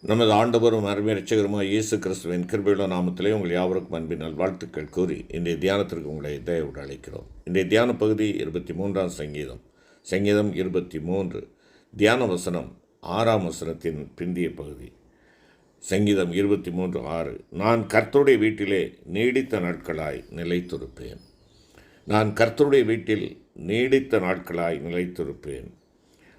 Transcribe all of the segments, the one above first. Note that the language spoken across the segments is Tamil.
நமது ஆண்டவரும் அருமை இரட்சகருமாய் இயேசு கிறிஸ்துவின் கிருபையுள்ள நாமத்திலே உங்கள் யாவருக்கும் அன்பின் நல்வாழ்த்துக்கள் கூறி இன்றைய தியானத்திற்கு உங்களை தயவோடு அழைக்கிறோம். இன்றைய தியான பகுதி 23ஆம் சங்கீதம் 23 தியான வசனம் 6ஆம் வசனத்தின் பிந்திய பகுதி. சங்கீதம் 23:6. நான் கர்த்தருடைய வீட்டிலே நீடித்த நாட்களாய் நிலைத்திருப்பேன். நான் கர்த்தருடைய வீட்டில் நீடித்த நாட்களாய் நிலைத்திருப்பேன்.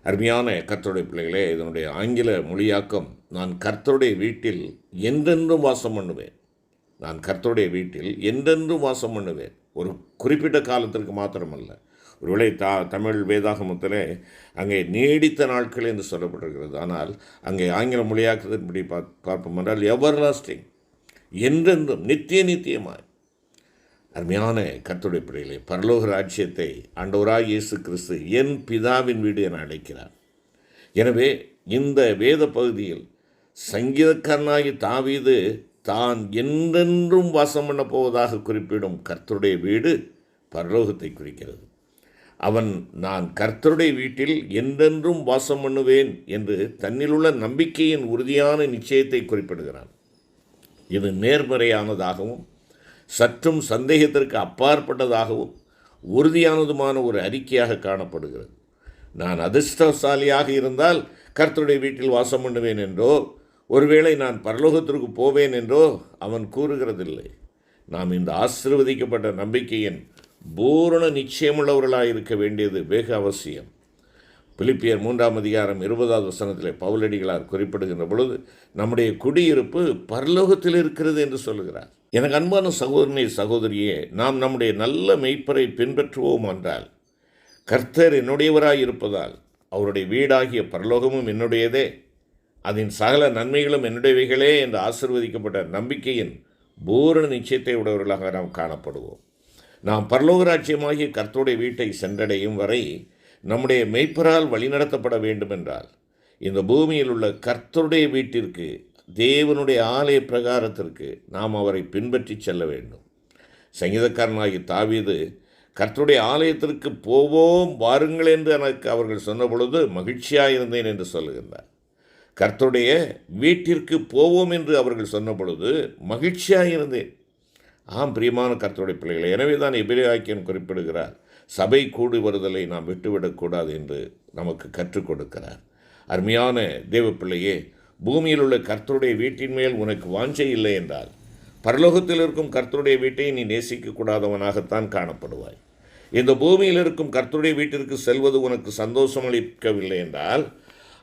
அருமையான கர்த்தருடைய பிள்ளைகளே, இதனுடைய ஆங்கில மொழியாக்கம் நான் கர்த்தருடைய வீட்டில் என்றென்றும் வாசம் பண்ணுவேன். நான் கர்த்தருடைய வீட்டில் என்றென்றும் வாசம் பண்ணுவேன். ஒரு குறிப்பிட்ட காலத்திற்கு மாத்திரமல்ல. ஒருவேளை தமிழ் வேதாகமத்திலே அங்கே நீடித்த நாட்கள் என்று சொல்லப்பட்டிருக்கிறது. ஆனால் அங்கே ஆங்கில மொழியாக்கத்தின்படி பார்ப்போம் என்றால் எவர்லாஸ்டிங், என்றென்றும் நித்தியமாய். அருமையான கர்த்தருடைய பிள்ளைகளே, பரலோக ராஜ்யத்தை ஆண்டவராய் இயேசு கிறிஸ்து என் பிதாவின் வீடு என அழைக்கிறார். எனவே இந்த வேத பகுதியில் சங்கீதக்காரனாகி தாவீது தான் என்றென்றும் வாசம் பண்ண போவதாக குறிப்பிடும் கர்த்தருடைய வீடு பரலோகத்தை குறிக்கிறது. அவன் நான் கர்த்தருடைய வீட்டில் என்றென்றும் வாசம் பண்ணுவேன் என்று தன்னிலுள்ள நம்பிக்கையின் உறுதியான நிச்சயத்தை குறிப்பிடுகிறான். இது நேர்மறையானதாகவும் சற்றும் சந்தேகத்திற்கு அப்பாற்பட்டதாகவும் உறுதியானதுமான ஒரு அறிக்கையாக காணப்படுகிறது. நான் அதிர்ஷ்டசாலியாக இருந்தால் கர்த்தருடைய வீட்டில் வாசம் பண்ணுவேன் என்றோ, ஒருவேளை நான் பரலோகத்திற்கு போவேன் என்றோ அவன் கூறுகிறதில்லை. நாம் இந்த ஆசீர்வதிக்கப்பட்ட நம்பிக்கையின் பூரண நிச்சயமுள்ளவர்களாக இருக்க வேண்டியது வெகு அவசியம். பிலிப்பியர் 3ஆம் அதிகாரம் 20வது வசனத்திலே பவுலடிகளார் குறிப்பிடுகின்ற பொழுது நம்முடைய குடியிருப்பு பரலோகத்தில் இருக்கிறது என்று சொல்லுகிறார். எனக்கு அன்பான சகோதரனே சகோதரியே, நாம் நம்முடைய நல்ல மெய்ப்பரை பின்பற்றுவோம் என்றால், கர்த்தர் என்னுடையவராய் இருப்பதால் அவருடைய வீடாகிய பரலோகமும் என்னுடையதே, அதன் சகல நன்மைகளும் என்னுடையவைகளே என்று ஆசீர்வதிக்கப்பட்ட நம்பிக்கையின் பூரண நிச்சயத்தை உடையவர்களாக நாம் காணப்படுவோம். நாம் பரலோக ராஜ்யமாகிய கர்த்தருடைய வீட்டை சென்றடையும் வரை நம்முடைய மெய்ப்பரால் வழிநடத்தப்பட வேண்டுமென்றால் இந்த பூமியில் உள்ள கர்த்தருடைய வீட்டிற்கு, தேவனுடைய ஆலய பிரகாரத்திற்கு நாம் அவரை பின்பற்றி செல்ல வேண்டும். சங்கீதக்காரனாகி தாவீது கர்த்தருடைய ஆலயத்திற்கு போவோம் வாருங்கள் என்று எனக்கு அவர்கள் சொன்ன பொழுது மகிழ்ச்சியாக இருந்தேன் என்று சொல்லுகின்றார். கர்த்தருடைய வீட்டிற்கு போவோம் என்று அவர்கள் சொன்ன பொழுது மகிழ்ச்சியாக இருந்தேன். ஆம் பிரியமான கர்த்தருடைய பிள்ளைகளை, எனவே தான் எபிரேயன் குறிப்பிடுகிறார், சபை கூடி வருதலை நாம் விட்டுவிடக்கூடாது என்று நமக்கு கற்றுக் கொடுக்கிறார். அருமையான தேவ பிள்ளையே, பூமியில் உள்ள கர்த்தருடைய வீட்டின் மேல் உனக்கு வாஞ்சை இல்லை என்றால் பரலோகத்தில் இருக்கும் கர்த்தருடைய வீட்டை நீ நேசிக்கக்கூடாதவனாகத்தான் காணப்படுவாய். இந்த பூமியில் இருக்கும் கர்த்தருடைய வீட்டிற்கு செல்வது உனக்கு சந்தோஷம் அளிக்கவில்லை என்றால்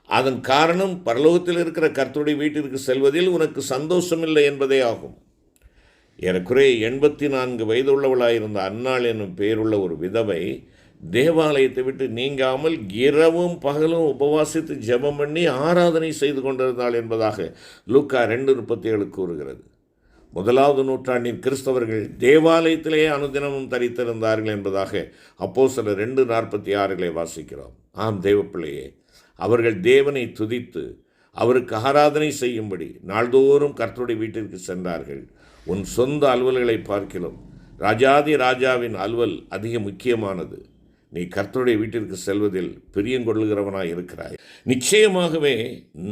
அதன் காரணம் பரலோகத்தில் இருக்கிற கர்த்தருடைய வீட்டிற்கு செல்வதில் உனக்கு சந்தோஷமில்லை என்பதே ஆகும். ஏறக்குறைய 84 வயதுள்ளவளாயிருந்த அன்னாள் என்னும் பெயருள்ள ஒரு விதவை தேவாலயத்தை விட்டு நீங்காமல் இரவும் பகலும் உபவாசித்து ஜெபம் பண்ணி ஆராதனை செய்து கொண்டிருந்தாள் என்பதாக லூக்கா 2:37 கூறுகிறது. 1வது நூற்றாண்டின் கிறிஸ்தவர்கள் தேவாலயத்திலேயே அனுதினமும் தரித்திருந்தார்கள் என்பதாக அப்போஸ்தலர் 2:46 வாசிக்கிறோம். ஆம் தேவப்பிள்ளையே, அவர்கள் தேவனை துதித்து அவருக்கு ஆராதனை செய்யும்படி நாள்தோறும் கர்த்தருடைய வீட்டிற்கு சென்றார்கள். உன் சொந்த அலுவல்களை பார்க்கிலும் ராஜாதி ராஜாவின் அலுவல் அதிக முக்கியமானது. நீ கர்த்தருடைய வீட்டிற்கு செல்வதில் பிரியங்கொள்ளுகிறவனாய் இருக்கிறாய். நிச்சயமாகவே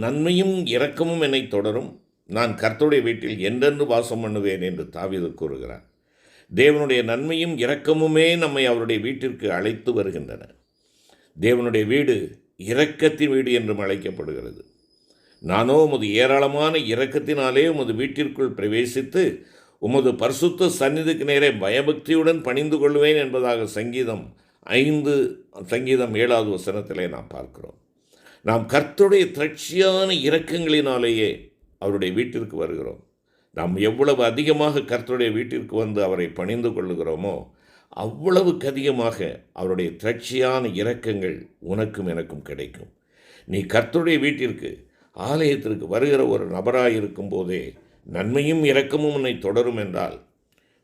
நன்மையும் இரக்கமும் என்னை தொடரும். நான் கர்த்தருடைய வீட்டில் என்றென்று வாசம் பண்ணுவேன் என்று தாவீது கூறுகிறார். தேவனுடைய நன்மையும் இரக்கமுமே நம்மை அவருடைய வீட்டிற்கு அழைத்து வருகின்றன. தேவனுடைய வீடு இரக்கத்தின் வீடு என்றும் அழைக்கப்படுகிறது. நானோ உமது ஏராளமான இரக்கத்தினாலே உமது வீட்டிற்குள் பிரவேசித்து உமது பரிசுத்த சந்நிதிக்கு நேரே பயபக்தியுடன் பணிந்து கொள்வேன் என்பதாக சங்கீதம் 7வது வசனத்திலே நாம் பார்க்கிறோம். நாம் கர்த்தருடைய திரட்சியான இரக்கங்களினாலேயே அவருடைய வீட்டிற்கு வருகிறோம். நாம் எவ்வளவு அதிகமாக கர்த்தருடைய வீட்டிற்கு வந்து அவரை பணிந்து கொள்ளுகிறோமோ அவ்வளவுக்கு அதிகமாக அவருடைய திரட்சியான இரக்கங்கள் உனக்கும் எனக்கும் கிடைக்கும். நீ கர்த்தருடைய வீட்டிற்கு, ஆலயத்திற்கு வருகிற ஒரு நபராக இருக்கும் போதே நன்மையும் இரக்கமும் உன்னை தொடரும் என்றால்,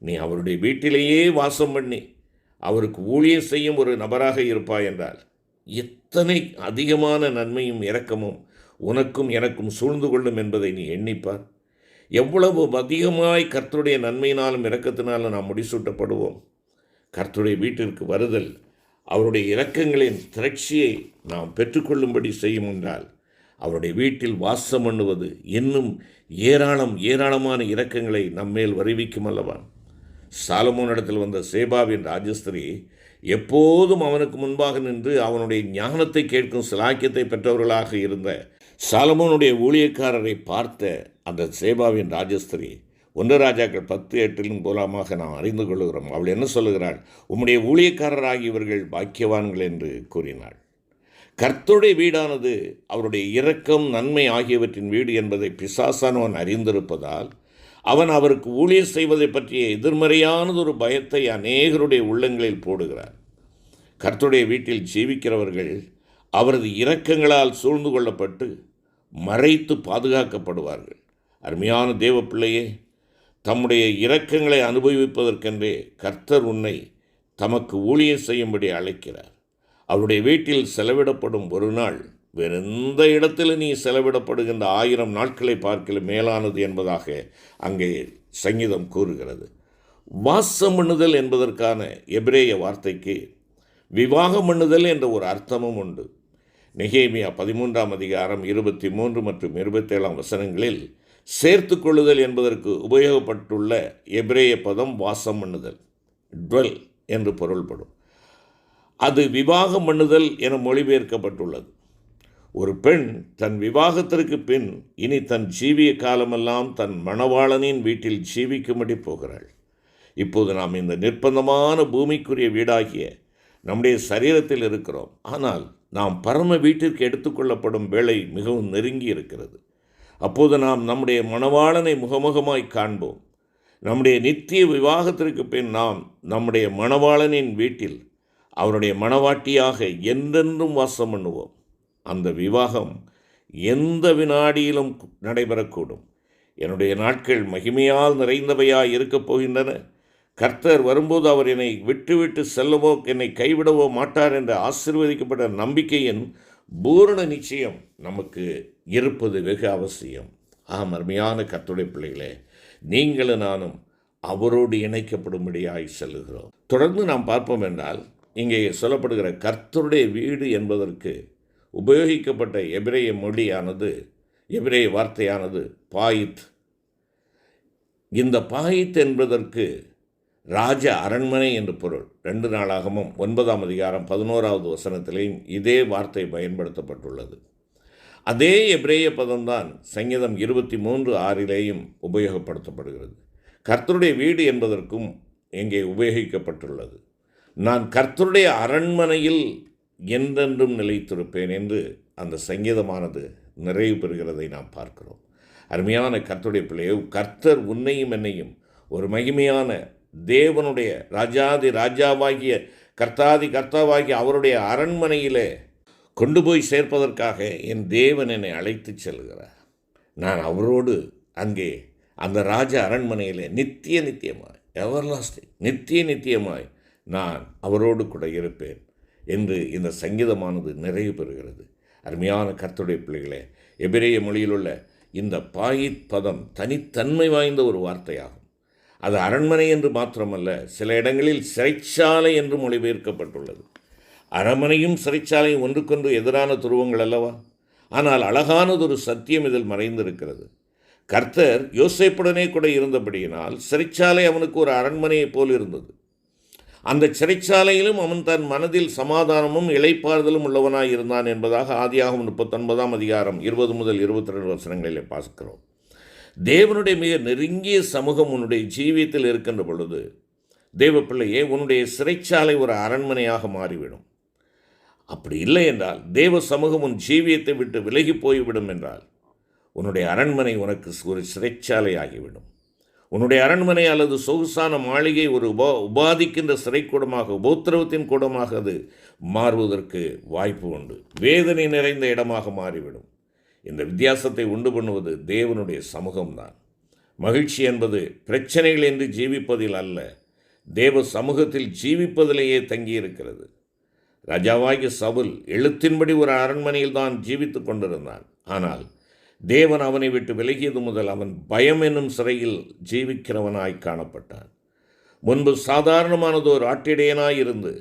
நீ அவருடைய வீட்டிலேயே வாசம் பண்ணி அவருக்கு ஊழியம் செய்யும் ஒரு நபராக இருப்பாய் என்றால், எத்தனை அதிகமான நன்மையும் இரக்கமும் உனக்கும் எனக்கும் சூழ்ந்து கொள்ளும் என்பதை நீ எண்ணிப்பார். எவ்வளவு அதிகமாய் கர்த்தருடைய நன்மையினாலும் இரக்கத்தினாலும் நாம் முடிசூட்டப்படுவோம். கர்த்தருடைய வீட்டிற்கு வருதல் அவருடைய இரக்கங்களின் திரட்சியை நாம் பெற்றுக்கொள்ளும்படி செய்யும் என்றால் அவருடைய வீட்டில் வாசம் பண்ணுவது இன்னும் ஏராளமான இரக்கங்களை நம்மேல் வருவிக்கும் அல்லவா. சாலமோனிடத்தில் வந்த சேபாவின் ராஜஸ்திரி எப்போதும் அவனுக்கு முன்பாக நின்று அவனுடைய ஞானத்தை கேட்கும் சிலாக்கியத்தை பெற்றவர்களாக இருந்த சாலமோனுடைய ஊழியக்காரரை பார்த்த அந்த சேபாவின் ராஜஸ்திரி 1 ராஜாக்கள் 10:8 மூலமாக நாம் அறிந்து கொள்கிறோம். அவள் என்ன சொல்லுகிறாள்? உம்முடைய ஊழியக்காரராகியவர்கள் பாக்கியவான்கள் என்று கூறினாள். கர்த்தருடைய வீடானது அவருடைய இரக்கம் நன்மை ஆகியவற்றின் வீடு என்பதை பிசாசானவன் அறிந்திருப்பதால் அவன் அவருக்கு ஊழியர் செய்வதை பற்றிய எதிர்மறையானதொரு பயத்தை அநேகருடைய உள்ளங்களில் போடுகிறார். கர்த்தருடைய வீட்டில் ஜீவிக்கிறவர்கள் அவரது இரக்கங்களால் சூழ்ந்து கொள்ளப்பட்டு மறைத்து பாதுகாக்கப்படுவார்கள். அருமையான தேவ பிள்ளையே, தம்முடைய இரக்கங்களை அனுபவிப்பதற்கென்றே கர்த்தர் உன்னை தமக்கு ஊழியர் செய்யும்படி அழைக்கிறார். அவருடைய வீட்டில் செலவிடப்படும் ஒரு நாள் வேறெந்த இடத்தில் நீ செலவிடப்படுகின்ற 1000 நாட்களை பார்க்கல மேலானது என்பதாக அங்கே சங்கீதம் கூறுகிறது. வாசம் பண்ணுதல் என்பதற்கான எபிரேய வார்த்தைக்கு விவாகம் பண்ணுதல் என்ற ஒரு அர்த்தமும் உண்டு. நெகேமியா 13ஆம் அதிகாரம் 23 மற்றும் 27ஆம் வசனங்களில் சேர்த்து கொள்ளுதல் என்பதற்கு உபயோகப்பட்டுள்ள எபிரேய பதம் வாசம் பண்ணுதல், ட்வெல் என்று பொருள்படும். அது விவாகம் பண்ணுதல் என மொழிபெயர்க்கப்பட்டுள்ளது. ஒரு பெண் தன் விவாகத்திற்கு பின் இனி தன் ஜீவிய காலமெல்லாம் தன் மணவாளனின் வீட்டில் ஜீவிக்கும்படி போகிறாள். இப்போது நாம் இந்த நிர்பந்தமான பூமிக்குரிய வீடாகிய நம்முடைய சரீரத்தில் இருக்கிறோம். ஆனால் நாம் பரம வீட்டிற்கு எடுத்துக்கொள்ளப்படும் வேளை மிகவும் நெருங்கி இருக்கிறது. அப்போது நாம் நம்முடைய மணவாளனை முகமுகமாய் காண்போம். நம்முடைய நித்திய விவாகத்திற்கு பின் நாம் நம்முடைய மணவாளனின் வீட்டில் அவருடைய மணவாட்டியாக என்றென்றும் வாசம் பண்ணுவோம். அந்த விவாகம் எந்த வினாடியிலும் நடைபெறக்கூடும். என்னுடைய நாட்கள் மகிமையால் நிறைந்தவையாய் இருக்கப் போகின்றன. கர்த்தர் வரும்போது அவர் என்னை விட்டுவிட்டு செல்லவோ என்னை கைவிடவோ மாட்டார் என்ற ஆசீர்வதிக்கப்பட்ட நம்பிக்கையின் பூரண நிச்சயம் நமக்கு இருப்பது வெகு அவசியம். அருமையான கர்த்தருடைய பிள்ளைகளே, நீங்களும் நானும் அவரோடு இணைக்கப்படும்படியாய் செல்லுகிறோம். தொடர்ந்து நாம் பார்ப்போம் என்றால், இங்கே சொல்லப்படுகிற கர்த்தருடைய வீடு என்பதற்கு உபயோகிக்கப்பட்ட எபிரேய மொழியானது, எபிரேய வார்த்தையானது பாயித். இந்த பாயித் என்பதற்கு ராஜ அரண்மனை என்று பொருள். 2 நாளாகமும் 9ஆம் அதிகாரம் 11வது வசனத்திலேயும் இதே வார்த்தை பயன்படுத்தப்பட்டுள்ளது. அதே எபிரேய பதம்தான் சங்கீதம் 23:6 உபயோகப்படுத்தப்படுகிறது. கர்த்தருடைய வீடு என்பதற்கும் இங்கே உபயோகிக்கப்பட்டுள்ளது. நான் கர்த்தருடைய அரண்மனையில் என்றென்றும் நிலைத்திருப்பேன் என்று அந்த சங்கீதமானது நிறைவு பெறுகிறதை நாம் பார்க்கிறோம். அருமையான கர்த்தருடைய பிள்ளையை, கர்த்தர் உன்னையும் என்னையும் ஒரு மகிமையான தேவனுடைய ராஜாவாகிய கர்த்தாவாகிய அவருடைய அரண்மனையிலே கொண்டு போய் சேர்ப்பதற்காக என் தேவன் என்னை அழைத்து செல்கிறார். நான் அவரோடு அங்கே அந்த ராஜ அரண்மனையிலே நித்தியமாய் எவர்லாஸ்டிங் நித்தியமாய் நான் அவரோடு கூட இருப்பேன் என்று இந்த சங்கீதமானது நிறைவு பெறுகிறது. அருமையான கர்த்தருடைய பிள்ளைகளே, எபிரேய மொழியிலுள்ள இந்த பாயித் பதம் தனித்தன்மை வாய்ந்த ஒரு வார்த்தையாகும். அது அரண்மனை என்று மாத்திரமல்ல, சில இடங்களில் சிறைச்சாலை என்று மொழிபெயர்க்கப்பட்டுள்ளது. அரண்மனையும் சிறைச்சாலையும் ஒன்றுக்கொன்று எதிரான துருவங்கள் அல்லவா? ஆனால் அழகானதொரு சத்தியம் இதில் மறைந்திருக்கிறது. கர்த்தர் யோசேப்புடனே கூட இருந்தபடியினால் சிறைச்சாலை அவனுக்கு ஒரு அரண்மனையைப் போல் இருந்தது. அந்த சிறைச்சாலையிலும் அவன் தன் மனதில் சமாதானமும் இளைப்பாறுதலும் உள்ளவனாய் இருந்தான் என்பதாக ஆதியாகமம் 39ஆம் அதிகாரம் 20 முதல் 22 வசனங்களிலே பார்க்கிறோம். தேவனுடைய மிக நெருங்கிய சமூகம் உன்னுடைய ஜீவியத்தில் இருக்கின்ற பொழுது, தேவ பிள்ளையே, உன்னுடைய சிறைச்சாலை ஒரு அரண்மனையாக மாறிவிடும். அப்படி இல்லை என்றால், தேவ சமூகம் உன் ஜீவியத்தை விட்டு விலகி போய்விடும் என்றால், உன்னுடைய அரண்மனை உனக்கு ஒரு சிறைச்சாலை ஆகிவிடும். உன்னுடைய அரண்மனை அல்லது சொகுசான மாளிகை ஒரு உபாதிக்கின்ற சிறைக்கூடமாக, உபோத்திரவத்தின் கூடமாக அது மாறுவதற்கு வாய்ப்பு உண்டு. வேதனை நிறைந்த இடமாக மாறிவிடும். இந்த வித்தியாசத்தை உண்டு பண்ணுவது தேவனுடைய சமூகம்தான். மகிழ்ச்சி என்பது பிரச்சனைகள் என்று ஜீவிப்பதில் அல்ல, தேவ சமூகத்தில் ஜீவிப்பதிலேயே தங்கியிருக்கிறது. ராஜாவாகிய சவுல் எழுத்தின்படி ஒரு அரண்மனையில் தான் ஜீவித்து கொண்டிருந்தான். ஆனால் தேவன் அவனை விட்டு விலகியது முதல் அவன் பயம் என்னும் சிறையில் ஜீவிக்கிறவனாய் காணப்பட்டான். முன்பு சாதாரணமானது ஒரு ஆட்டிடையனாயிருந்து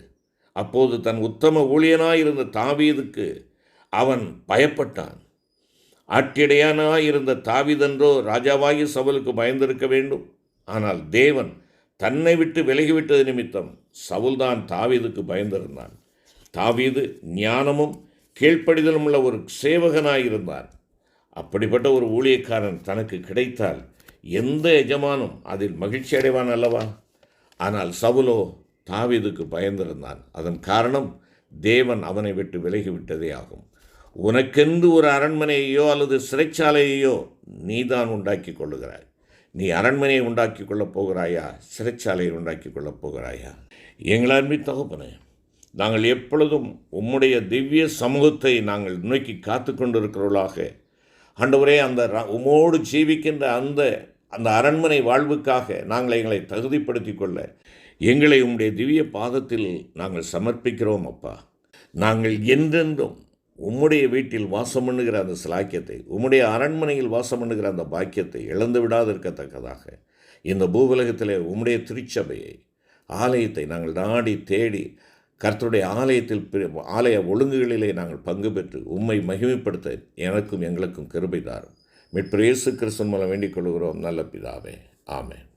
அப்போது தன் உத்தம ஊழியனாயிருந்த தாவீதுக்கு அவன் பயப்பட்டான். ஆட்டிடையானாய் இருந்த தாவீதென்றோ ராஜாவாகி சவுலுக்கு பயந்திருக்க வேண்டும். ஆனால் தேவன் தன்னை விட்டு விலகிவிட்டது நிமித்தம் சவுல்தான் தாவீதுக்கு பயந்திருந்தான். தாவீது ஞானமும் கீழ்ப்படிதலும் உள்ள ஒரு சேவகனாயிருந்தான். அப்படிப்பட்ட ஒரு ஊழியக்காரன் தனக்கு கிடைத்தால் எந்த எஜமானும் அதில் மகிழ்ச்சி அடைவான் அல்லவா? ஆனால் சவுலோ தாவீதுக்கு பயந்திருந்தான். அதன் காரணம் தேவன் அவனை விட்டு விலகிவிட்டதே ஆகும். உனக்கென்று ஒரு அரண்மனையையோ அல்லது சிறைச்சாலையையோ நீதான் உண்டாக்கி கொள்ளுகிறாய். நீ அரண்மனையை உண்டாக்கி கொள்ளப் போகிறாயா? சிறைச்சாலையை உண்டாக்கி கொள்ளப் போகிறாயா? எங்கள் அன்பின் தகப்பனே, நாங்கள் எப்பொழுதும் உம்முடைய திவ்ய சமூகத்தை நாங்கள் நோக்கி காத்து கொண்டிருக்கிறவர்களாக, ஆண்டவரே, உம்மோடு ஜீவிக்கின்ற அந்த அரண்மனை வாழ்வுக்காக நாங்கள் எங்களை தகுதிப்படுத்தி கொள்ள எங்களை உம்முடைய திவ்ய பாதத்தில் நாங்கள் சமர்ப்பிக்கிறோம் அப்பா. நாங்கள் என்றென்றும் உம்முடைய வீட்டில் வாசம் பண்ணுகிற அந்த சிலாக்கியத்தை, உம்முடைய அரண்மனையில் வாசம் பண்ணுகிற அந்த பாக்கியத்தை இழந்து விடாதிருக்கத்தக்கதாக இந்த பூவுலகத்திலே உம்முடைய திருச்சபையை, ஆலயத்தை நாங்கள் நாடி தேடி கர்த்தருடைய ஆலய ஒழுங்குகளிலே நாங்கள் பங்கு பெற்று உம்மை மகிமைப்படுத்த எனக்கும் எங்களுக்கும் கிருபை தாரும். மீட்பர் இயேசு கிறிஸ்துவின் மூலம் வேண்டிக் கொள்கிறோம் நல்ல பிதாவே. ஆமென்.